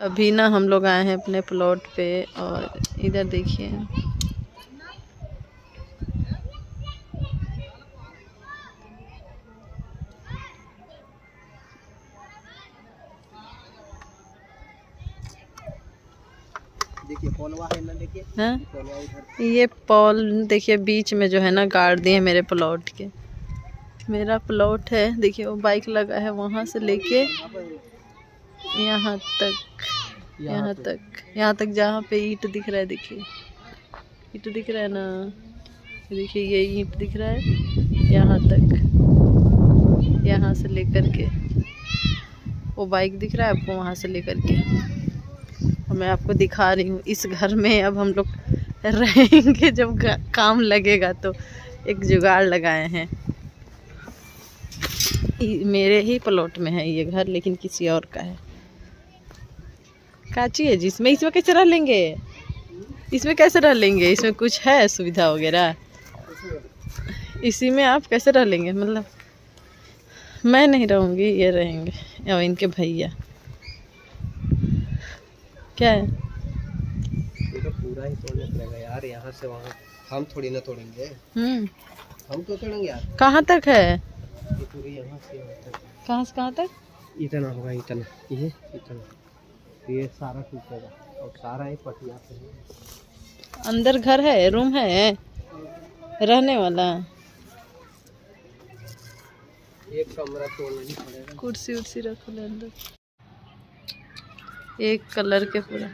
अभी ना हम लोग आए हैं अपने प्लॉट पे और इधर देखिए पोलवा है ना, देखिए हाँ ये पॉल देखिए बीच में जो है ना गाड़ दिए मेरे प्लॉट के। मेरा प्लॉट है देखिए वो बाइक लगा है वहाँ से लेके यहाँ तक जहाँ पे ईंट दिख रहा है। देखिए ईंट दिख रहा है ना, देखिए ये ईंट दिख रहा है यहाँ तक, यहाँ से लेकर के वो बाइक दिख रहा है आपको वहाँ से लेकर के। और मैं आपको दिखा रही हूँ इस घर में अब हम लोग रहेंगे जब काम लगेगा। तो एक जुगाड़ लगाए हैं, मेरे ही प्लॉट में है ये घर लेकिन किसी और का है। काची है जिसमें, इसमें कैसे रह लेंगे, इसमें कैसे रह लेंगे, इसमें कुछ है सुविधा वगैरह, इसी में आप कैसे रह लेंगे। मतलब मैं नहीं रहूँगी, ये रहेंगे और इनके भैया। क्या है ये तो पूरा ही तोड़ने पड़ेगा यार, यहाँ से वहाँ हम थोड़ी ना तोड़ेंगे। हम तो तोड़ेंगे यार। कहाँ तक है ये पूरी यहाँ से तक। कहाँ से कहाँ तक? इतना होगा, इतना ये इतना, ये सारा टूटेगा और सारा ही पटिया पे है। अंदर घर है, रूम है रहने वाला, एक कमरा तोड़ना ही पड़ेगा। कुर्सी उर्सी रखो ले अंदर, एक कलर के पूरा।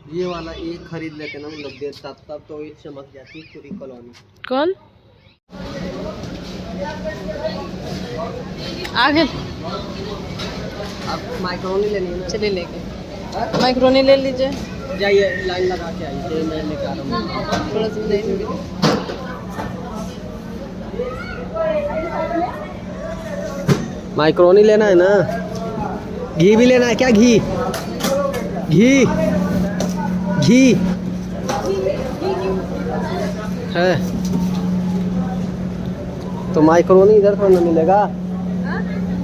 ये वाला एक खरीद लेते ना मतलब देर तब तो ये चमक जाती पूरी कॉलोनी। कौन आगे? आप माइक्रोनी लेनी है ना? चलिए लेके माइक्रोनी ले लीजिए, जाइए लाइन लगा के आइए, मैं लेकर आ रहा हूँ। थोड़ा सा देख। माइक्रोनी लेना है ना? घी भी लेना है क्या? घी घी घी है तो माइक्रोनी इधर थोड़ा ना मिलेगा,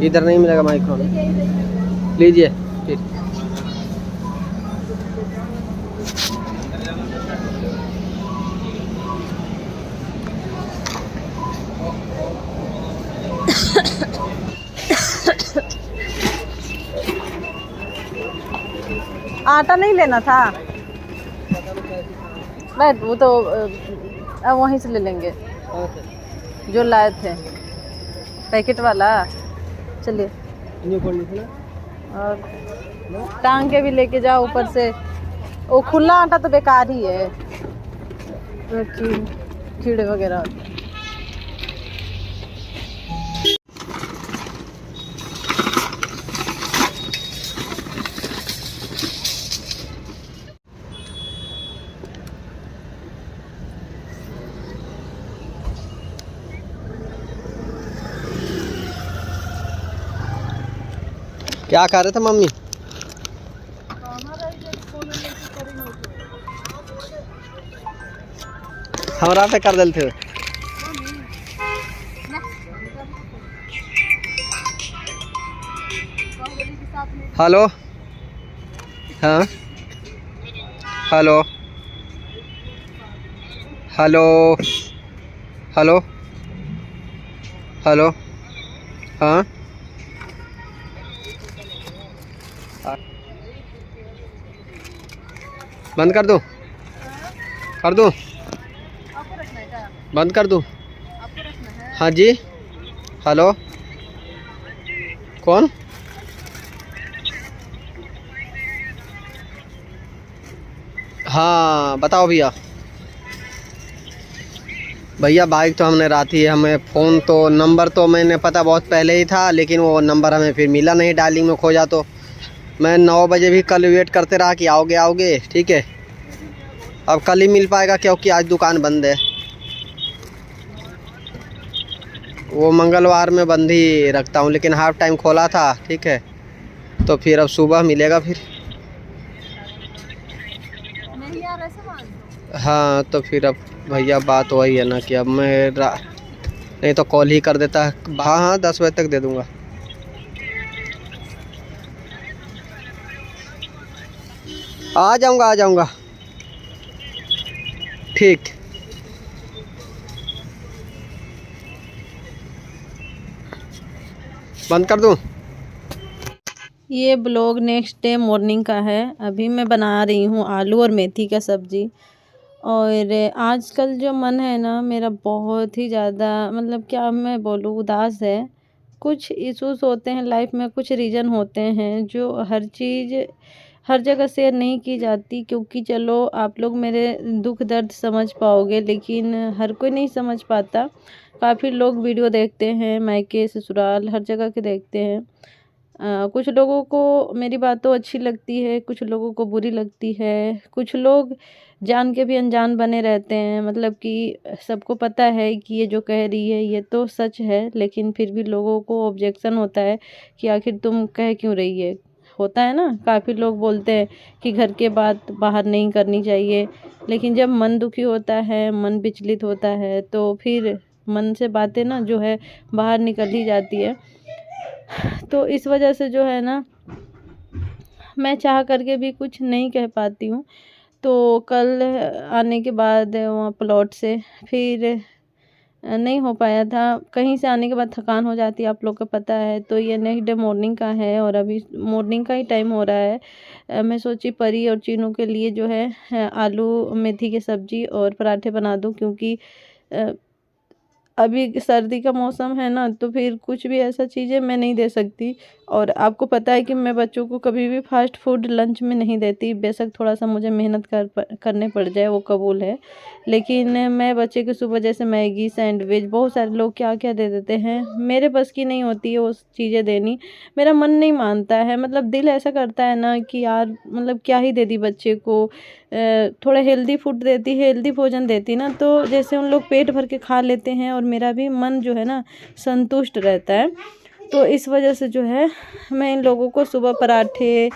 इधर नहीं मिलेगा माइक्रोनी। लीजिए फिर। आटा नहीं लेना था, मैं वो तो अब वहीं से ले लेंगे जो लाए थे पैकेट वाला। चलिए और टांग के भी लेके जाओ ऊपर से, वो खुला आटा तो बेकार ही है, कीड़े वगैरह होते हैं। क्या कर रहे थे मम्मी? हमरा पे कर देते थे। हेलो हाँ हेलो हेलो हेलो हेलो हाँ बंद कर दूं? कर दूं? बंद कर दूं? हाँ जी। हेलो कौन? हाँ बताओ भैया। भैया बाइक तो हमने रात ही, हमें फ़ोन तो नंबर तो मैंने पता बहुत पहले ही था, लेकिन वो नंबर हमें फिर मिला नहीं, डायलिंग में खोजा। तो मैं 9 बजे भी कल वेट करते रहा कि आओगे आओगे, ठीक है। अब कल ही मिल पाएगा क्योंकि आज दुकान बंद है। वो मंगलवार में बंद ही रखता हूँ, लेकिन हाफ टाइम खोला था, ठीक है। तो फिर अब सुबह मिलेगा फिर। नहीं यार ऐसे हाँ तो फिर अब भैया बात वही है ना कि अब मैं नहीं तो कॉल ही कर देता। हाँ हाँ 10 बजे तक दे दूँगा। आ जाऊँगा। ठीक। बंद कर दूँ? ये ब्लॉग नेक्स्ट डे मॉर्निंग का है। अभी मैं बना रही हूँ आलू और मेथी का सब्ज़ी। और आजकल जो मन है ना मेरा बहुत ही ज़्यादा, मतलब क्या मैं बोलूँ, उदास है। कुछ इश्यूज़ होते हैं लाइफ में, कुछ रीज़न होते हैं जो हर चीज़ हर जगह शेयर नहीं की जाती, क्योंकि चलो आप लोग मेरे दुख दर्द समझ पाओगे, लेकिन हर कोई नहीं समझ पाता। काफ़ी लोग वीडियो देखते हैं, मायके ससुराल हर जगह के देखते हैं। कुछ लोगों को मेरी बात तो अच्छी लगती है, कुछ लोगों को बुरी लगती है। कुछ लोग जान के भी अनजान बने रहते हैं, मतलब कि सबको पता है कि ये जो कह रही है ये तो सच है, लेकिन फिर भी लोगों को ऑब्जेक्शन होता है कि आखिर तुम कह क्यों रही है। होता है ना, काफ़ी लोग बोलते हैं कि घर के बात बाहर नहीं करनी चाहिए, लेकिन जब मन दुखी होता है, मन विचलित होता है, तो फिर मन से बातें ना जो है बाहर निकल ही जाती है। तो इस वजह से जो है ना मैं चाह करके भी कुछ नहीं कह पाती हूँ। तो कल आने के बाद वहाँ प्लॉट से फिर नहीं हो पाया था। कहीं से आने के बाद थकान हो जाती है, आप लोग को पता है। तो ये नेक्स्ट डे मॉर्निंग का है और अभी मॉर्निंग का ही टाइम हो रहा है। मैं सोची परी और चीनू के लिए जो है आलू मेथी की सब्ज़ी और पराठे बना दूँ, क्योंकि अभी सर्दी का मौसम है ना, तो फिर कुछ भी ऐसा चीज़ें मैं नहीं दे सकती। और आपको पता है कि मैं बच्चों को कभी भी फास्ट फूड लंच में नहीं देती, बेशक थोड़ा सा मुझे मेहनत करने पड़ जाए, वो कबूल है। लेकिन मैं बच्चे को सुबह जैसे मैगी, सैंडविच, बहुत सारे लोग क्या क्या दे देते हैं, मेरे बस की नहीं होती है वो चीज़ें देनी। मेरा मन नहीं मानता है, मतलब दिल ऐसा करता है ना कि यार मतलब क्या ही दे दी बच्चे को। थोड़ा हेल्दी फूड देती, हेल्दी भोजन देती ना, तो जैसे उन लोग पेट भर के खा लेते हैं और मेरा भी मन जो है ना संतुष्ट रहता है। तो इस वजह से जो है मैं इन लोगों को सुबह पराठे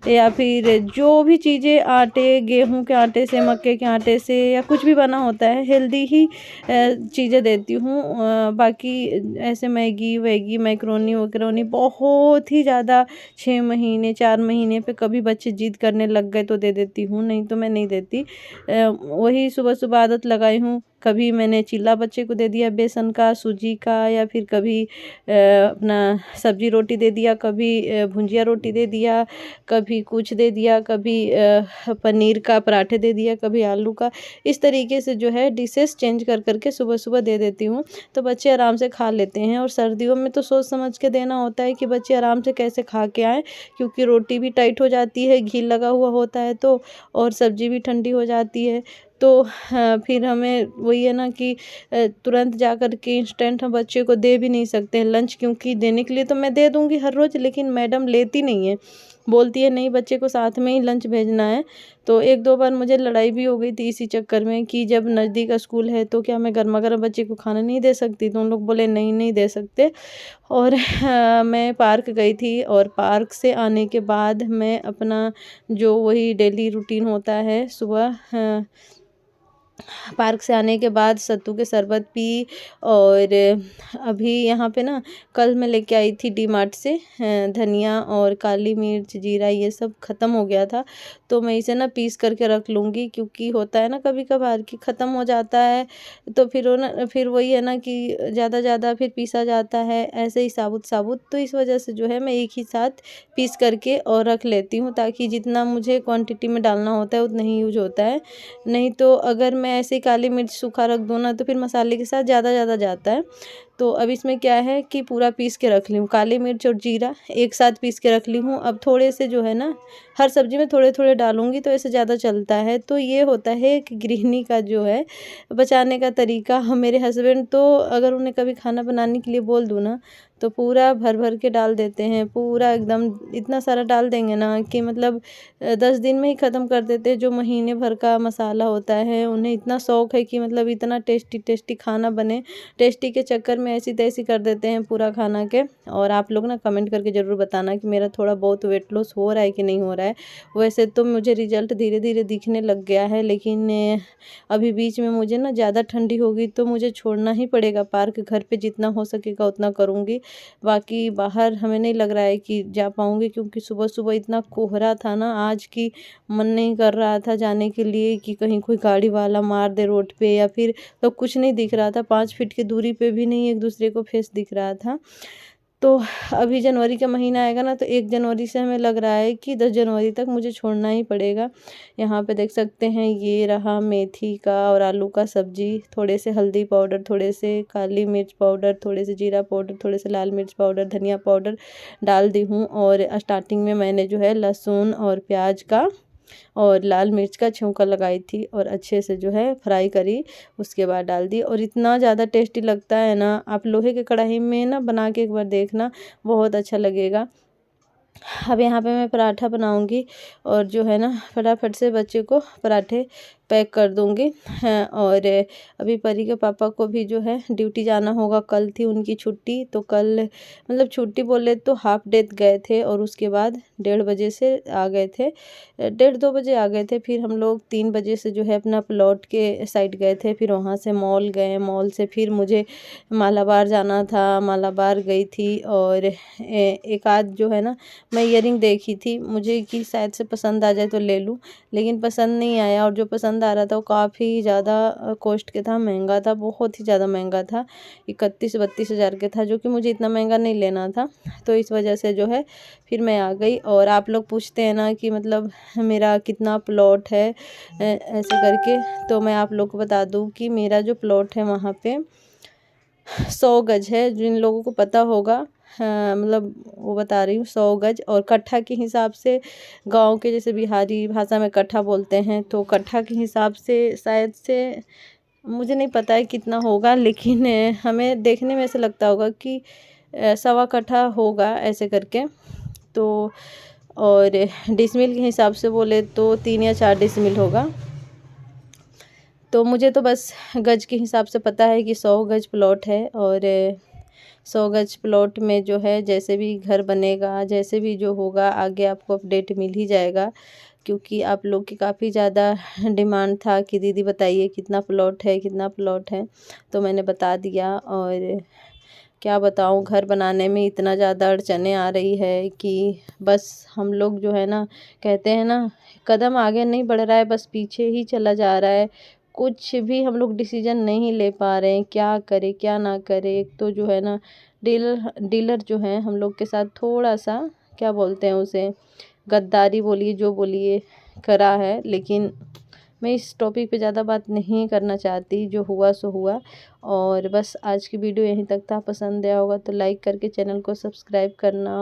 या फिर जो भी चीज़ें आटे, गेहूं के आटे से, मक्के के आटे से, या कुछ भी बना होता है हेल्दी ही चीज़ें देती हूँ। बाकी ऐसे मैगी वैगी, मैक्रोनी वैक्रोनी बहुत ही ज़्यादा 6 महीने 4 महीने पे कभी बच्चे जिद करने लग गए तो दे देती हूँ, नहीं तो मैं नहीं देती। वही सुबह सुबह आदत लगाई हूँ। कभी मैंने चिल्ला बच्चे को दे दिया बेसन का, सूजी का, या फिर कभी अपना सब्जी रोटी दे दिया, कभी भुंजिया रोटी दे दिया, कभी कुछ दे दिया, कभी पनीर का पराठे दे दिया, कभी आलू का। इस तरीके से जो है डिशेस चेंज कर करके सुबह सुबह दे देती हूँ, तो बच्चे आराम से खा लेते हैं। और सर्दियों में तो सोच समझ के देना होता है कि बच्चे आराम से कैसे खा के आएँ, क्योंकि रोटी भी टाइट हो जाती है, घी लगा हुआ होता है तो, और सब्जी भी ठंडी हो जाती है। तो फिर हमें वही है ना कि तुरंत जा कर के इंस्टेंट हम बच्चे को दे भी नहीं सकते हैं लंच, क्योंकि देने के लिए तो मैं दे दूँगी हर रोज़, लेकिन मैडम लेती नहीं है, बोलती है नहीं बच्चे को साथ में ही लंच भेजना है। तो 1-2 बार मुझे लड़ाई भी हो गई थी इसी चक्कर में कि जब नज़दीक स्कूल है तो क्या मैं गर्मा गर्म बच्चे को खाना नहीं दे सकती, तो उन लोग बोले नहीं नहीं दे सकते। और मैं पार्क गई थी, और पार्क से आने के बाद मैं अपना जो वही डेली रूटीन होता है, सुबह पार्क से आने के बाद सत्तू के शरबत पी। और अभी यहाँ पे ना कल मैं लेके आई थी डी मार्ट से धनिया और काली मिर्च, जीरा, ये सब ख़त्म हो गया था, तो मैं इसे ना पीस करके रख लूँगी, क्योंकि होता है ना कभी कभार कि ख़त्म हो जाता है, तो फिर वो ना फिर वही है ना कि ज़्यादा फिर पीसा जाता है ऐसे ही साबुत साबुत। तो इस वजह से जो है मैं एक ही साथ पीस करके और रख लेती हूँ, ताकि जितना मुझे क्वांटिटी में डालना होता है उतना ही यूज होता है। नहीं तो अगर मैं ऐसे ही काली मिर्च सूखा रख दूँ ना, तो फिर मसाले के साथ ज़्यादा जाता है। तो अब इसमें क्या है कि पूरा पीस के रख ली हूँ, काली मिर्च और जीरा एक साथ पीस के रख ली हूँ। अब थोड़े से जो है ना हर सब्जी में थोड़े थोड़े डालूंगी, तो ऐसे ज़्यादा चलता है। तो ये होता है कि गृहिणी का जो है बचाने का तरीका। मेरे हस्बैंड तो अगर उन्हें कभी खाना बनाने के लिए बोल दूँ ना, तो पूरा भर भर के डाल देते हैं, पूरा एकदम इतना सारा डाल देंगे ना कि मतलब 10 दिन में ही ख़त्म कर देते हैं। जो महीने भर का मसाला होता है उन्हें इतना शौक़ है कि मतलब इतना टेस्टी टेस्टी खाना बने, टेस्टी के चक्कर में ऐसी तैसी कर देते हैं पूरा खाना के। और आप लोग ना कमेंट करके ज़रूर बताना कि मेरा थोड़ा बहुत वेट लॉस हो रहा है कि नहीं हो रहा है। वैसे तो मुझे रिजल्ट धीरे धीरे दिखने लग गया है, लेकिन अभी बीच में मुझे ना ज़्यादा ठंडी होगी तो मुझे छोड़ना ही पड़ेगा पार्क। घर पे जितना हो सकेगा उतना करूँगी, बाकी बाहर हमें नहीं लग रहा है कि जा पाऊँगी, क्योंकि सुबह सुबह इतना कोहरा था ना आज की मन नहीं कर रहा था जाने के लिए कि कहीं कोई गाड़ी वाला मार दे रोड पे, या फिर तो कुछ नहीं दिख रहा था, 5 फीट की दूरी पे भी नहीं एक दूसरे को फेस दिख रहा था। तो अभी जनवरी का महीना आएगा ना, तो 1 जनवरी से हमें लग रहा है कि 10 जनवरी तक मुझे छोड़ना ही पड़ेगा। यहाँ पे देख सकते हैं ये रहा मेथी का और आलू का सब्जी, थोड़े से हल्दी पाउडर, थोड़े से काली मिर्च पाउडर, थोड़े से जीरा पाउडर, थोड़े से लाल मिर्च पाउडर, धनिया पाउडर डाल दी हूँ। और स्टार्टिंग में मैंने जो है लहसुन और प्याज का और लाल मिर्च का छौंका लगाई थी और अच्छे से जो है फ्राई करी, उसके बाद डाल दी। और इतना ज़्यादा टेस्टी लगता है ना, आप लोहे के कढ़ाई में ना बना के एक बार देखना, बहुत अच्छा लगेगा। अब यहाँ पे मैं पराठा बनाऊंगी और जो है ना फटाफट से बच्चे को पराठे पैक कर दूंगी। हाँ, और अभी परी के पापा को भी जो है ड्यूटी जाना होगा, कल थी उनकी छुट्टी, तो कल मतलब छुट्टी बोले तो हाफ डे गए थे और उसके बाद 1:30 बजे से आ गए थे, 1:30-2 बजे आ गए थे। फिर हम लोग 3 बजे से जो है अपना प्लॉट के साइड गए थे, फिर वहाँ से मॉल गए, मॉल से फिर मुझे मालाबार जाना था, मालाबार गई थी। और एक आध जो है ना मैं ईयरिंग देखी थी मुझे कि शायद से पसंद आ जाए तो ले लूँ, लेकिन पसंद नहीं आया। और जो पसंद आ रहा था वो काफ़ी ज़्यादा कॉस्ट के था, महंगा था, बहुत ही ज़्यादा महंगा था, 31-32 हज़ार के था, जो कि मुझे इतना महंगा नहीं लेना था। तो इस वजह से जो है फिर मैं आ गई। और आप लोग पूछते हैं ना कि मतलब मेरा कितना प्लॉट है ऐसे करके, तो मैं आप लोग को बता दूँ कि मेरा जो प्लॉट है वहाँ पे 100 गज है। जिन लोगों को पता होगा, हाँ, मतलब वो बता रही हूँ 100 गज। और कट्ठा के हिसाब से गांव के जैसे बिहारी भाषा में कट्ठा बोलते हैं, तो कट्ठा के हिसाब से शायद से मुझे नहीं पता है कितना होगा, लेकिन हमें देखने में ऐसा लगता होगा कि 1.25 कट्ठा होगा ऐसे करके। तो और डिसमिल के हिसाब से बोले तो 3 या 4 डिसमिल होगा। तो मुझे तो बस गज के हिसाब से पता है कि 100 गज प्लॉट है। और 100 गज प्लॉट में जो है जैसे भी घर बनेगा, जैसे भी जो होगा आगे आपको अपडेट मिल ही जाएगा, क्योंकि आप लोग की काफ़ी ज़्यादा डिमांड था कि दीदी बताइए कितना प्लॉट है, कितना प्लॉट है, तो मैंने बता दिया। और क्या बताऊं, घर बनाने में इतना ज़्यादा अड़चनें आ रही है कि बस हम लोग जो है ना कहते हैं ना कदम आगे नहीं बढ़ रहा है, बस पीछे ही चला जा रहा है। कुछ भी हम लोग डिसीजन नहीं ले पा रहे हैं, क्या करें क्या ना करें। एक तो जो है ना डीलर जो है हम लोग के साथ थोड़ा सा क्या बोलते हैं उसे, गद्दारी बोलिए जो बोलिए, करा है। लेकिन मैं इस टॉपिक पे ज़्यादा बात नहीं करना चाहती, जो हुआ सो हुआ। और बस आज की वीडियो यहीं तक था, पसंद आया होगा तो लाइक करके चैनल को सब्सक्राइब करना।